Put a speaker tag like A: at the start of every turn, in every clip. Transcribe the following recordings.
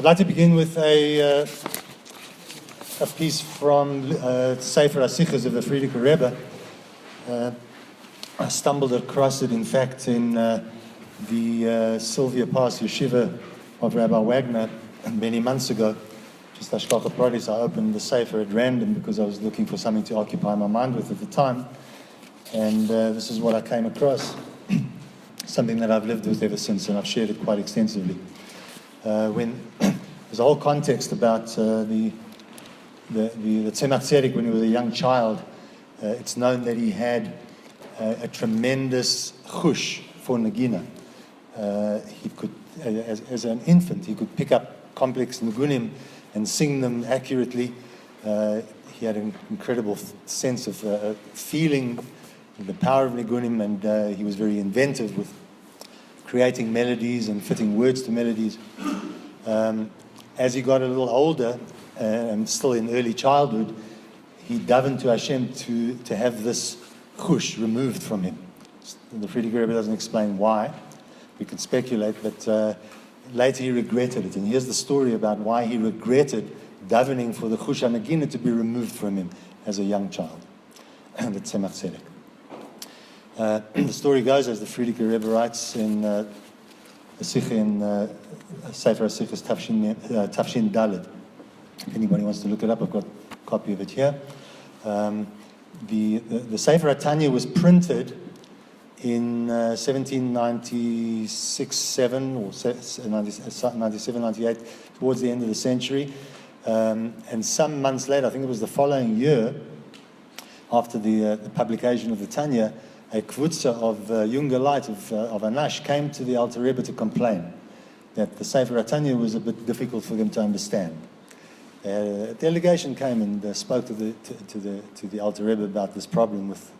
A: I'd like to begin with a piece from Sefer HaSichos of the Frierdiker Rebbe. I stumbled across it, in fact, in the Sylvia Pass Yeshiva of Rabbi Wagner many months ago. Just Hashgacha Prodis, I opened the Sefer at random because I was looking for something to occupy my mind with at the time. And this is what I came across, something that I've lived with ever since, and I've shared it quite extensively. There's a whole context about the Tzemach Tzedek when he was a young child. It's known that he had a tremendous chush for Nagina. He could, as an infant, he could pick up complex Nagunim and sing them accurately. He had an incredible sense of feeling the power of Nagunim, and he was very inventive with creating melodies and fitting words to melodies. As he got a little older, and still in early childhood, he davened to Hashem to have this chush removed from him. The Frierdiker Rebbe doesn't explain why. We can speculate, but later he regretted it. And here's the story about why he regretted davening for the chush HaNagina to be removed from him as a young child. And the Tzemach Tzedek. The story goes, as the Frierdiker Rebbe writes in the Sikh in Sefer HaSichos Tafshin Dalet. If anybody wants to look it up, I've got a copy of it here. The Sefer HaTanya was printed in 1796-7 or 97-98, towards the end of the century. And some months later, I think it was the following year, after the publication of the Tanya, a kvutza of Junger Light of Anash came to the Alter Rebbe to complain that the Sefer HaTanya was a bit difficult for them to understand. A delegation came and spoke to the Alter Rebbe about this problem with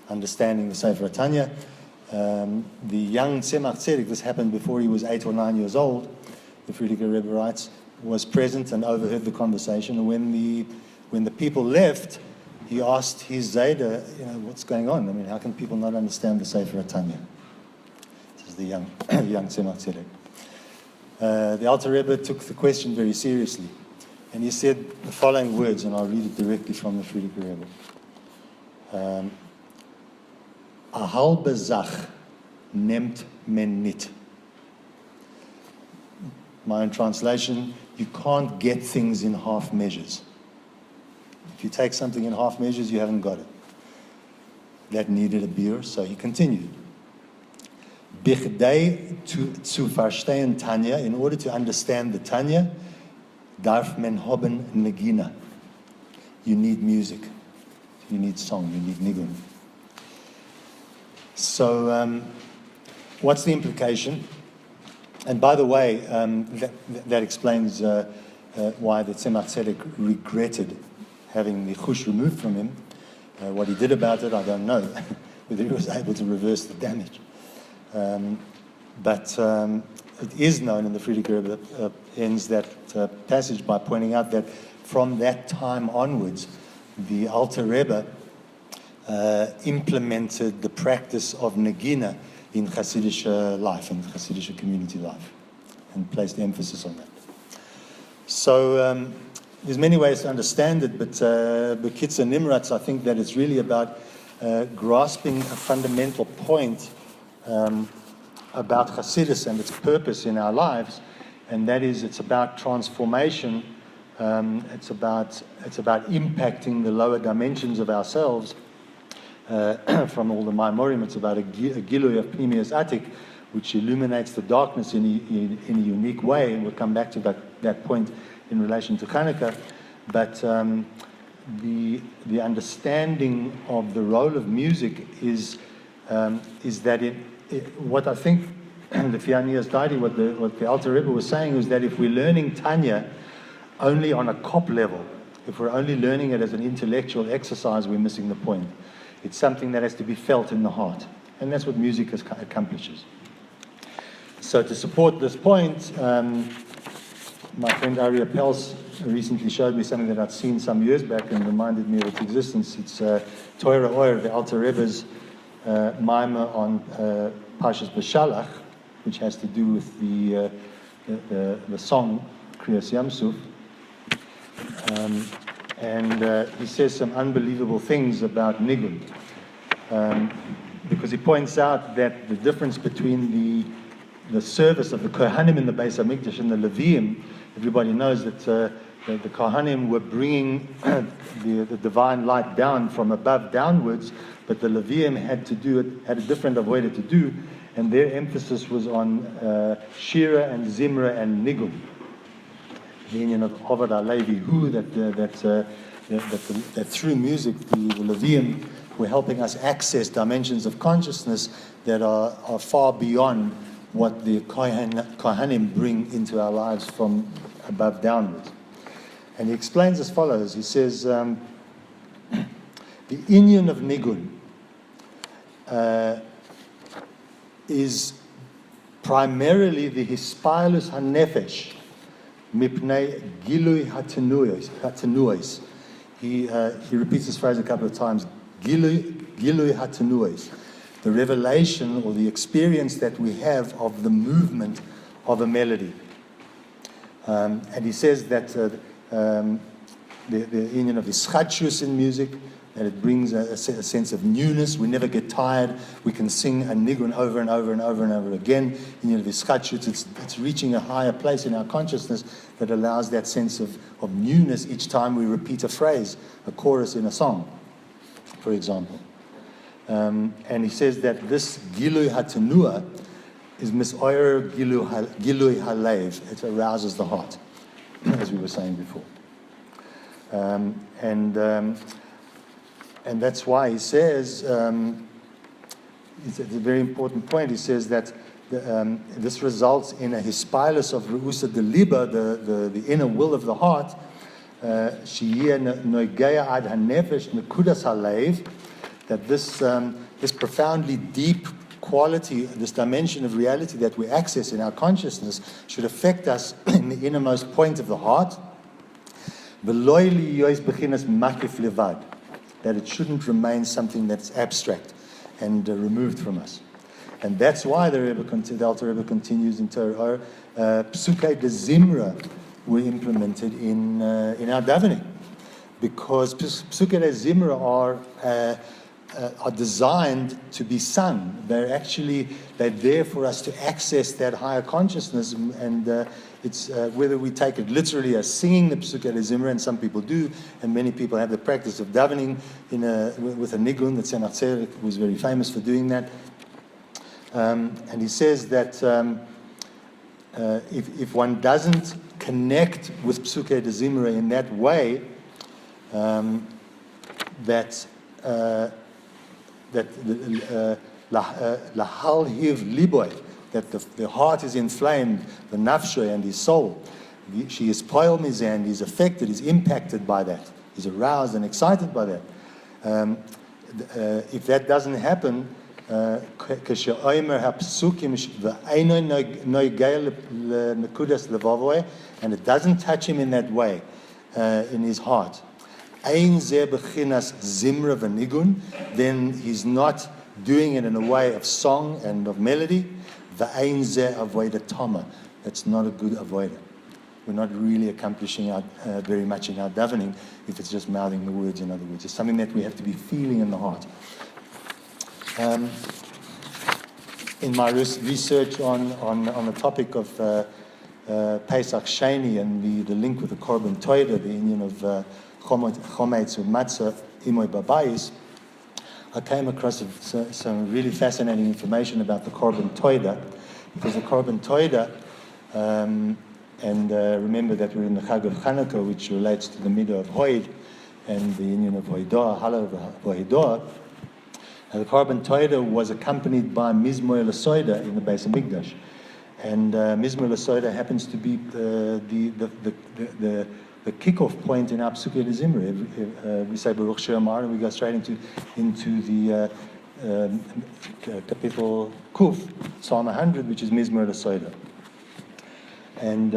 A: understanding the Sefer HaTanya. The young Tzemach Tzedek, this happened before he was 8 or 9 years old, the Frierdiker Rebbe writes, was present and overheard the conversation. And when the people left, he asked his Zayda, what's going on? I mean, how can people not understand the Sefer HaTanya? This is the young Tzemach Tzedek. The Alter Rebbe took the question very seriously. And he said the following words, and I'll read it directly from the Frierdiker Rebbe. A halbe Zach nimmt men nit. My own translation, you can't get things in half measures. If you take something in half measures, you haven't got it. That needed a beer, so he continued. Bichdei zu verstehen Tanya, in order to understand the Tanya, darf men haben Nagina. You need music. You need song. You need nigun. So, what's the implication? And by the way, that explains why the Tzemach Tzedek regretted having the chush removed from him. What he did about it, I don't know. Whether he was able to reverse the damage. But it is known, and the Frierdiker Rebbe ends that passage by pointing out that from that time onwards, the Alter Rebbe implemented the practice of Nagina in Chassidic life, in Chassidic community life, and placed emphasis on that. So there's many ways to understand it, but Bekitzer Nimratz, I think that it's really about grasping a fundamental point about Chassidus and its purpose in our lives, and that is it's about transformation. It's about impacting the lower dimensions of ourselves. From all the Maimorim, it's about a Gilui of Pnimius Atik, which illuminates the darkness in a unique way, and we'll come back to that point in relation to Hanukkah. But the understanding of the role of music is that what I think the Fianiyas Daidi, what the Alter Rebbe was saying was that if we're learning Tanya only on a cop level, if we're only learning it as an intellectual exercise, we're missing the point. It's something that has to be felt in the heart. And that's what music accomplishes. So to support this point, my friend Aryeh Pels recently showed me something that I'd seen some years back and reminded me of its existence. It's Torah Oyer, the Alter Rebbe's mimer on Parshas Beshalach, which has to do with the song Kriyas Yamsuf. And he says some unbelievable things about Nigun. Because he points out that the difference between the service of the Kohanim in the Beis HaMikdash and the Leviim, everybody knows that the Kohanim were bringing the divine light down from above downwards, but the Leviim had a different avodah to do, and their emphasis was on Shira and Zimra and Nigun. The union of Avad Alevi, that through music the Leviim were helping us access dimensions of consciousness that are far beyond what the Kohanim bring into our lives from above downwards. And he explains as follows. He says, the union of Nigun is primarily the Hispalus HaNefesh Mipnei Gilui Hatanuos. He repeats this phrase a couple of times. Gilui Hatanuos. The revelation or the experience that we have of the movement of a melody. And he says that the union of Chassidus in music, that it brings a sense of newness. We never get tired. We can sing a nigun over and over and over and over again. Union of Chassidus, it's reaching a higher place in our consciousness that allows that sense of newness each time we repeat a phrase, a chorus in a song, for example. And he says that this Gilui Hatanua is Misoyer Gilui Halev. It arouses the heart, as we were saying before. And that's why he says, it's a very important point, he says that this results in a hispilus of Reusa de Liba, the inner will of the heart, Shiyeh Noigea Ad HaNefesh Nekudas Halev, that this profoundly deep quality, this dimension of reality that we access in our consciousness should affect us in the innermost point of the heart. That it shouldn't remain something that's abstract and removed from us. And that's why the Alter Rebbe continues in Torah, Psukei de Zimra were implemented in our davening. Because Psukei de Zimra are designed to be sung. They're there for us to access that higher consciousness, and it's whether we take it literally as singing the Psukei de Zimra, and some people do, and many people have the practice of davening with a nigun. The Tzemach Tzedek was very famous for doing that. And he says that if one doesn't connect with Psukei de Zimra in that way, that lahal hiv liboy, that the heart is inflamed, the nafsho and his soul. She is poil mizan, he's affected, he's impacted by that. He's aroused and excited by that. If that doesn't happen, and it doesn't touch him in that way, in his heart, then he's not doing it in a way of song and of melody. That's not a good avodah. We're not really accomplishing very much in our davening if it's just mouthing the words. In other words, it's something that we have to be feeling in the heart. In my research on the topic of Pesach Sheni and the link with the Korban Toida, the union of Chometz and Matzah, Imoy Babayis, I came across some really fascinating information about the Korban Toida, because the Korban Toida, and remember that we're in the Chag of Chanukah, which relates to the Midah of Hoid and the union of Hoidah, Halal of Hoidah. And the Korban Toida was accompanied by Mizmor L'Soida in the Beis HaMikdash. And Mizmor L'Soida happens to be the kickoff point in our Psukei de Zimra. We say Baruch She'amar, and we go straight into the capital Kuf, Psalm 100, which is Mizmor L'Soida. And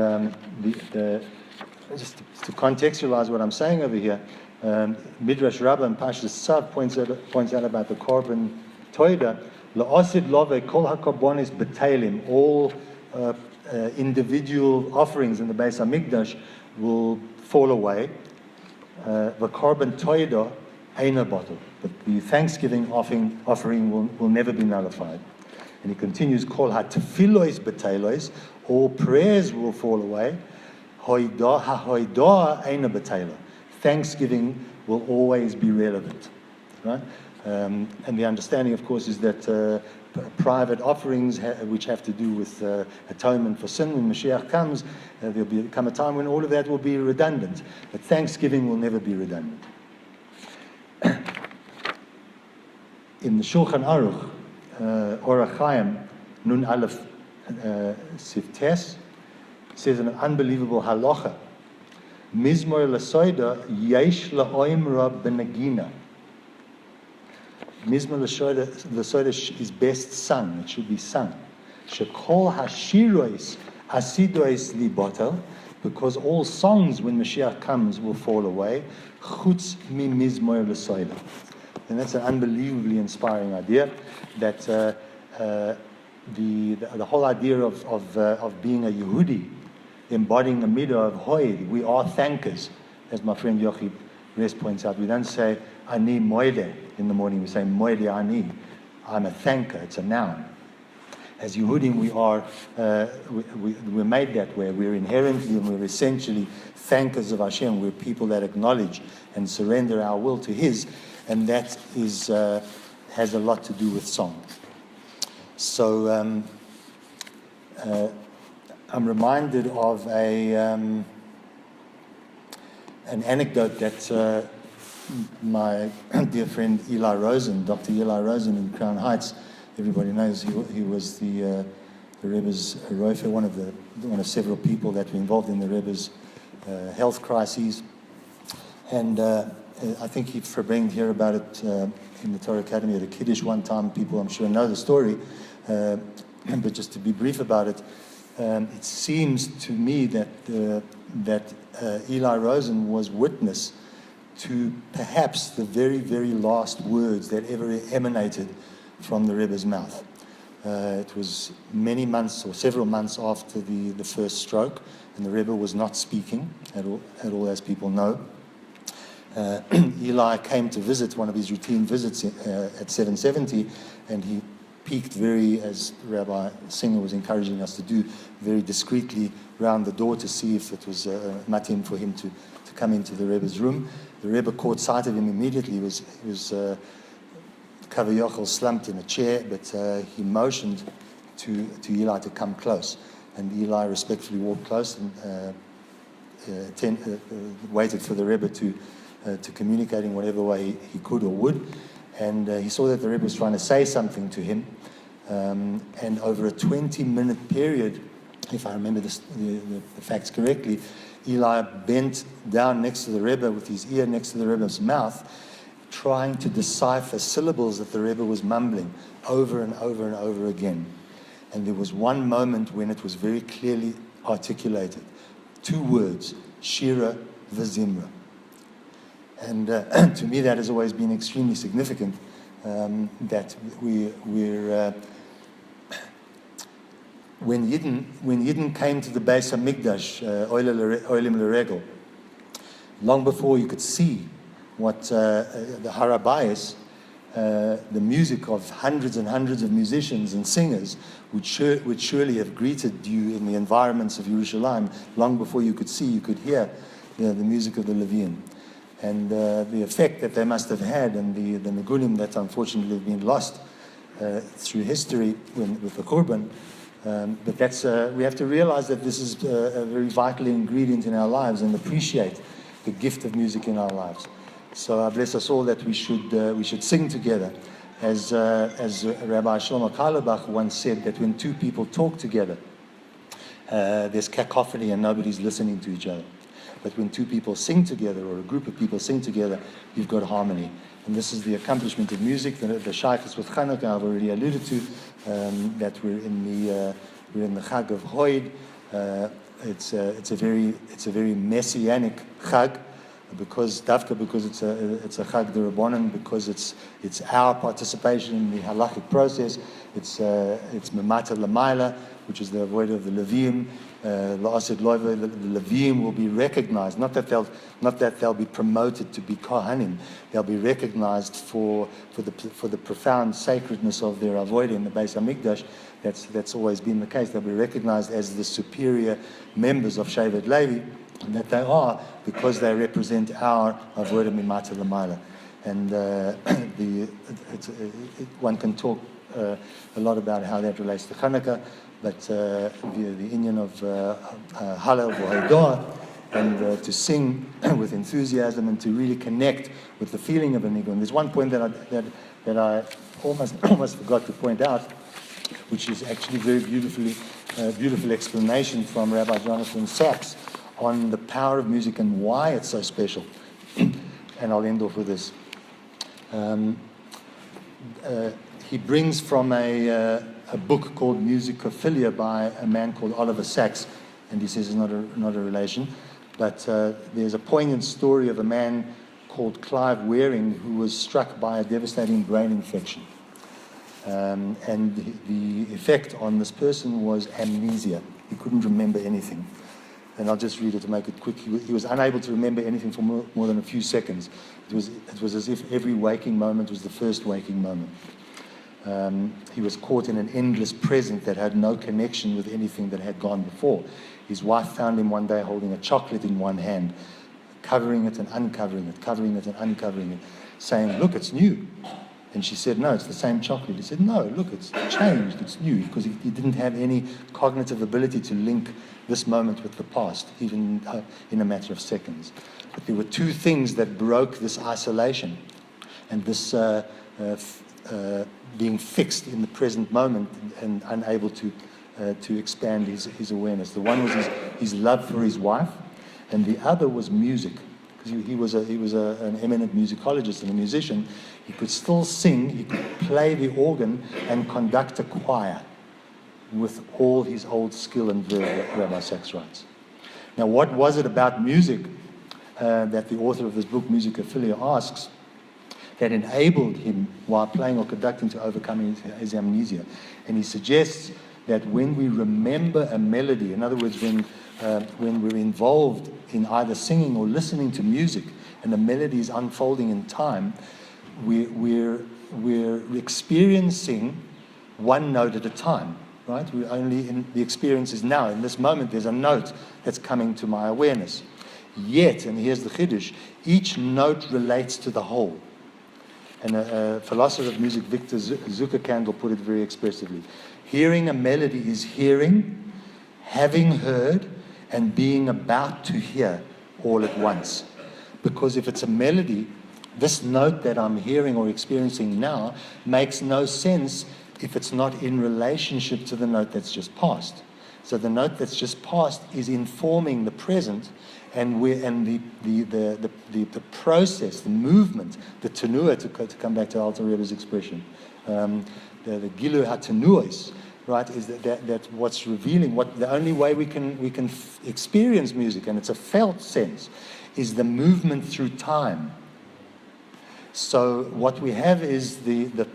A: just to contextualize what I'm saying over here, Midrash Rabbah and Pashas Tzav points out about the Korban Toida, La'osid love kol hakarbonis b'teilim, all individual offerings in the Beis HaMikdash will fall away. The korban toida ain't a bottle, but the thanksgiving offering will never be nullified. And he continues, Kol ha-tefilos betelos, all prayers will fall away. Hoidah ha-hoidah ain't a betela. Thanksgiving will always be relevant, right? And the understanding, of course, is that private offerings, which have to do with atonement for sin, when Mashiach comes, there'll come a time when all of that will be redundant. But Thanksgiving will never be redundant. In the Shulchan Aruch, Orach Chaim, Nun Aleph Siftes, says an unbelievable halacha. Mizmor l'soida yesh la'oimra benagina. Mizmor l'soida is best sung. It should be sung. Shekol hashirois asidois libotel, because all songs when Mashiach comes will fall away. Chutz mi mizmor l'soida. And that's an unbelievably inspiring idea. That the whole idea of being a Yehudi, embodying the midah of Hoid, we are thankers, as my friend Yochi Rest points out. We don't say ani moide in the morning. We say moide ani. I'm a thanker. It's a noun. As Yehudim, we are we're made that way. We're inherently and we're essentially thankers of Hashem. We're people that acknowledge and surrender our will to His, and that is has a lot to do with song. So I'm reminded of an anecdote that my dear friend Eli Rosen, Dr. Eli Rosen in Crown Heights, everybody knows he was the Rebbe's Rephael, one of several people that were involved in the Rebbe's health crises, and I think he verbringed here about it in the Torah Academy at a Kiddush one time. People, I'm sure, know the story, but just to be brief about it, it seems to me that Eli Rosen was witness to perhaps the very, very last words that ever emanated from the Rebbe's mouth. It was many months or several months after the first stroke, and the Rebbe was not speaking at all, as people know. Eli came to visit, one of his routine visits at 770, and he peeked as Rabbi Singer was encouraging us to do, very discreetly round the door to see if it was matim for him to come into the Rebbe's room. The Rebbe caught sight of him immediately. He was Kavayachal slumped in a chair, but he motioned to Eli to come close. And Eli respectfully walked close and waited for the Rebbe to communicate in whatever way he could or would. And he saw that the Rebbe was trying to say something to him. And over a 20-minute period, if I remember the facts correctly, Eli bent down next to the Rebbe with his ear next to the Rebbe's mouth, trying to decipher syllables that the Rebbe was mumbling over and over and over again. And there was one moment when it was very clearly articulated. 2 words, Shira v'Zimra. And to me that has always been extremely significant, that we're when Yidden came to the Beis HaMikdash, Oilim L'Regel, long before you could see what the Harabayas, the music of hundreds and hundreds of musicians and singers would surely have greeted you in the environments of Yerushalayim. Long before you could see, you could hear the music of the Levian. And the effect that they must have had, and the Negunim that unfortunately have been lost through history with the Korban. But that's we have to realize that this is a very vital ingredient in our lives, and appreciate the gift of music in our lives. So I bless us all that we should sing together, as Rabbi Shlomo Carlebach once said, that when 2 people talk together, there's cacophony and nobody's listening to each other. But when 2 people sing together, or a group of people sing together, you've got harmony. And this is the accomplishment of music. The Shaykhs with Chanukah I've already alluded to, that we're in the Chag of Hoid. It's a very messianic Chag, because it's a Chag d'Rabbanan, because it's our participation in the halachic process. It's Memata Lamaila. which is the avodah of the Leviim. La'ased loiva, the Leviim will be recognized, not that they'll be promoted to be Kohanim. They'll be recognized for the profound sacredness of their avodah in the Beis Hamikdash. That's always been the case. They'll be recognized as the superior members of Shevet Levi, and that they are because they represent our avodah mimata l'mayla. And one can talk a lot about how that relates to Hanukkah, but the inyan of Hallel v'Hodah, and to sing with enthusiasm and to really connect with the feeling of a nigun. There's one point that I almost forgot to point out, which is actually very beautiful explanation from Rabbi Jonathan Sachs on the power of music and why it's so special. And I'll end off with this. He brings from a book called Musicophilia by a man called Oliver Sacks, and he says it's not a relation, but there's a poignant story of a man called Clive Waring who was struck by a devastating brain infection. And the effect on this person was amnesia. He couldn't remember anything. And I'll just read it to make it quick. He was unable to remember anything for more than a few seconds. It was as if every waking moment was the first waking moment. He was caught in an endless present that had no connection with anything that had gone before. His wife found him one day holding a chocolate in one hand, covering it and uncovering it, covering it and uncovering it, saying, "Look, it's new." And she said, "No, it's the same chocolate." He said, "No, look, it's changed, it's new," because he didn't have any cognitive ability to link this moment with the past, even in a matter of seconds. But there were two things that broke this isolation and this being fixed in the present moment and unable to expand his awareness. The one was his love for his wife, and the other was music. Because he was an eminent musicologist and a musician. He could still sing, he could play the organ and conduct a choir with all his old skill and verve, Rabbi Sachs writes. Now, what was it about music that the author of this book, Musicophilia, asks that enabled him, while playing or conducting, to overcome his amnesia? And he suggests that when we remember a melody, in other words, when we're involved in either singing or listening to music, and the melody is unfolding in time, we're experiencing one note at a time, right? We're only in the experience is now. In this moment, there's a note that's coming to my awareness. Yet, and here's the chiddush, each note relates to the whole. And a philosopher of music, Victor Zuckerkandl, put it very expressively. Hearing a melody is hearing, having heard, and being about to hear all at once. Because if it's a melody, this note that I'm hearing or experiencing now makes no sense if it's not in relationship to the note that's just passed. So the note that's just passed is informing the present, and the process, the movement, the tenuah, to come back to Alter Rebbe's expression, the gilu ha-tenuos, right, is that what's revealing, the only way we can experience music, and it's a felt sense, is the movement through time. So what we have is the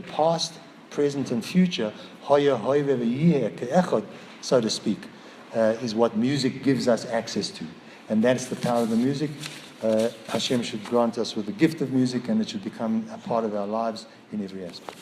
A: past, present, and future, hoya hoive v'yeh ke'echad, so to speak, is what music gives us access to. And that's the power of the music. Hashem should grant us with the gift of music, and it should become a part of our lives in every aspect.